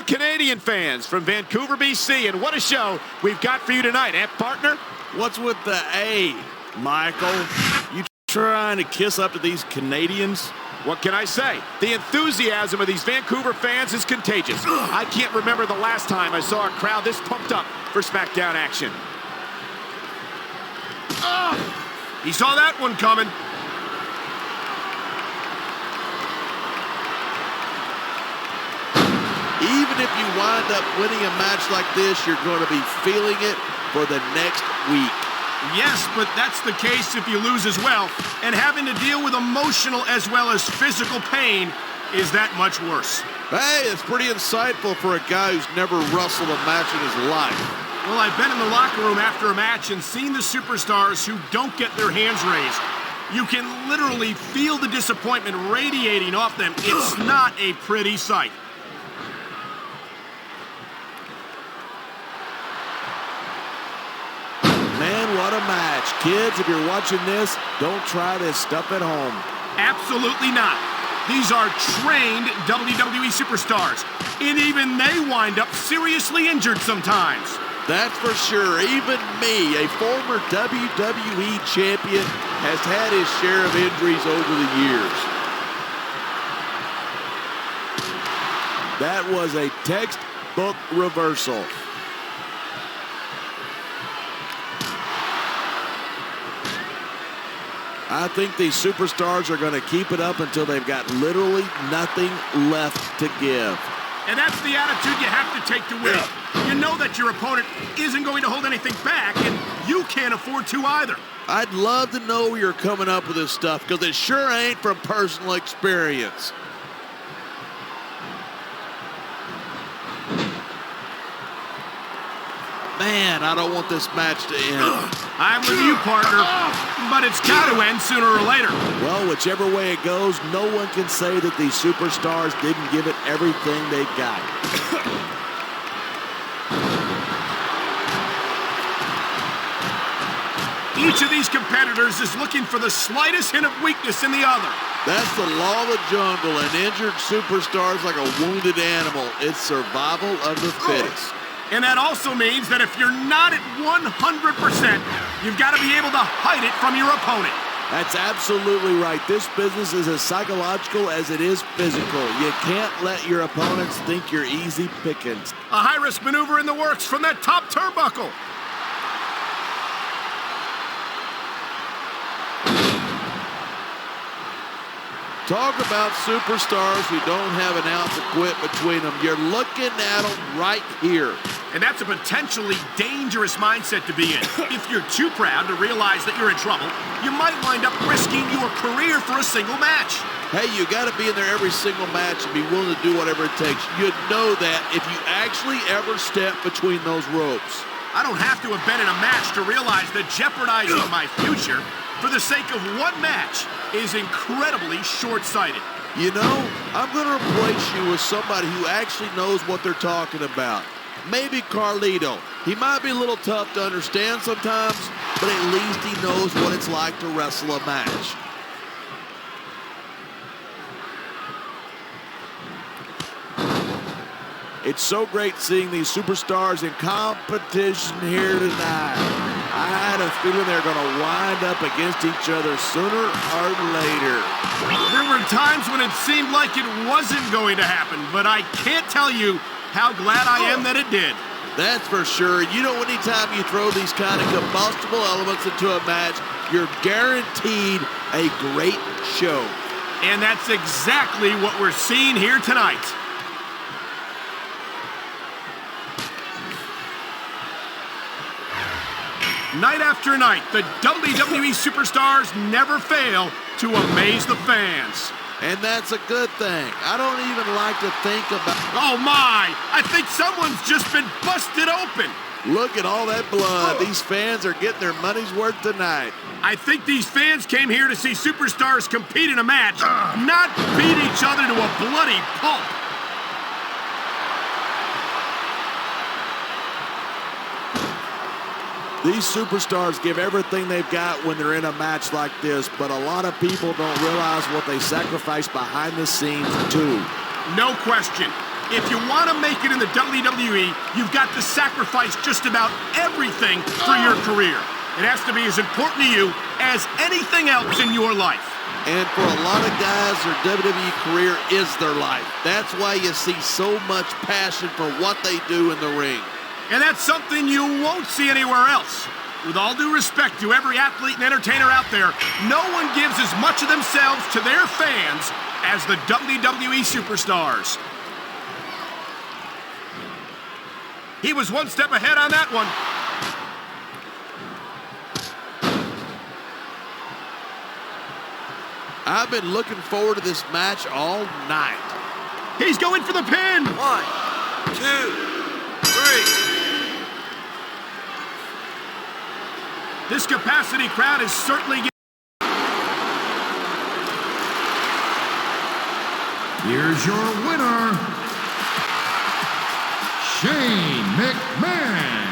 and Canadian fans from Vancouver, BC. And what a show we've got for you tonight, eh, partner? What's with the A, Michael? You trying to kiss up to these Canadians? What can I say? The enthusiasm of these Vancouver fans is contagious. I can't remember the last time I saw a crowd this pumped up for SmackDown action. He saw that one coming. Even if you wind up winning a match like this, you're going to be feeling it for the next week. Yes, but that's the case if you lose as well. And having to deal with emotional as well as physical pain is that much worse. Hey, it's pretty insightful for a guy who's never wrestled a match in his life. Well, I've been in the locker room after a match and seen the superstars who don't get their hands raised. You can literally feel the disappointment radiating off them. It's not a pretty sight. Man, what a match. Kids, if you're watching this, don't try this stuff at home. Absolutely not. These are trained WWE superstars, and even they wind up seriously injured sometimes. That's for sure. Even me, a former WWE champion, has had his share of injuries over the years. That was a textbook reversal. I think these superstars are going to keep it up until they've got literally nothing left to give. And that's the attitude you have to take to win. You know that your opponent isn't going to hold anything back, and you can't afford to either. I'd love to know where you're coming up with this stuff, because it sure ain't from personal experience. Man, I don't want this match to end. I'm with you, partner, but it's got to end sooner or later. Well, whichever way it goes, no one can say that these superstars didn't give it everything they've got. Each of these competitors is looking for the slightest hint of weakness in the other. That's the law of the jungle, and injured superstars like a wounded animal. It's survival of the fittest. And that also means that if you're not at 100%, you've got to be able to hide it from your opponent. That's absolutely right. This business is as psychological as it is physical. You can't let your opponents think you're easy pickings. A high-risk maneuver in the works from that top turnbuckle. Talk about superstars who don't have an ounce of quit between them. You're looking at them right here. And that's a potentially dangerous mindset to be in. If you're too proud to realize that you're in trouble, you might wind up risking your career for a single match. Hey, you got to be in there every single match and be willing to do whatever it takes. You'd know that if you actually ever step between those ropes. I don't have to have been in a match to realize that jeopardizing my future for the sake of one match is incredibly short-sighted. You know, I'm going to replace you with somebody who actually knows what they're talking about. Maybe Carlito. He might be a little tough to understand sometimes, but at least he knows what it's like to wrestle a match. It's so great seeing these superstars in competition here tonight. I had a feeling they're going to wind up against each other sooner or later. There were times when it seemed like it wasn't going to happen, but I can't tell you how glad I am that it did. That's for sure. You know, anytime you throw these kind of combustible elements into a match, you're guaranteed a great show. And that's exactly what we're seeing here tonight. Night after night, the WWE superstars never fail to amaze the fans. And that's a good thing. I don't even like to think about... Oh my! I think someone's just been busted open. Look at all that blood. These fans are getting their money's worth tonight. I think these fans came here to see superstars compete in a match, not beat each other to a bloody pulp. These superstars give everything they've got when they're in a match like this, but a lot of people don't realize what they sacrifice behind the scenes, too. No question. If you want to make it in the WWE, you've got to sacrifice just about everything for your career. It has to be as important to you as anything else in your life. And for a lot of guys, their WWE career is their life. That's why you see so much passion for what they do in the ring. And that's something you won't see anywhere else. With all due respect to every athlete and entertainer out there, no one gives as much of themselves to their fans as the WWE superstars. He was one step ahead on that one. I've been looking forward to this match all night. He's going for the pin. 1, 2, 3. This capacity crowd is certainly getting... Here's your winner, Shane McMahon.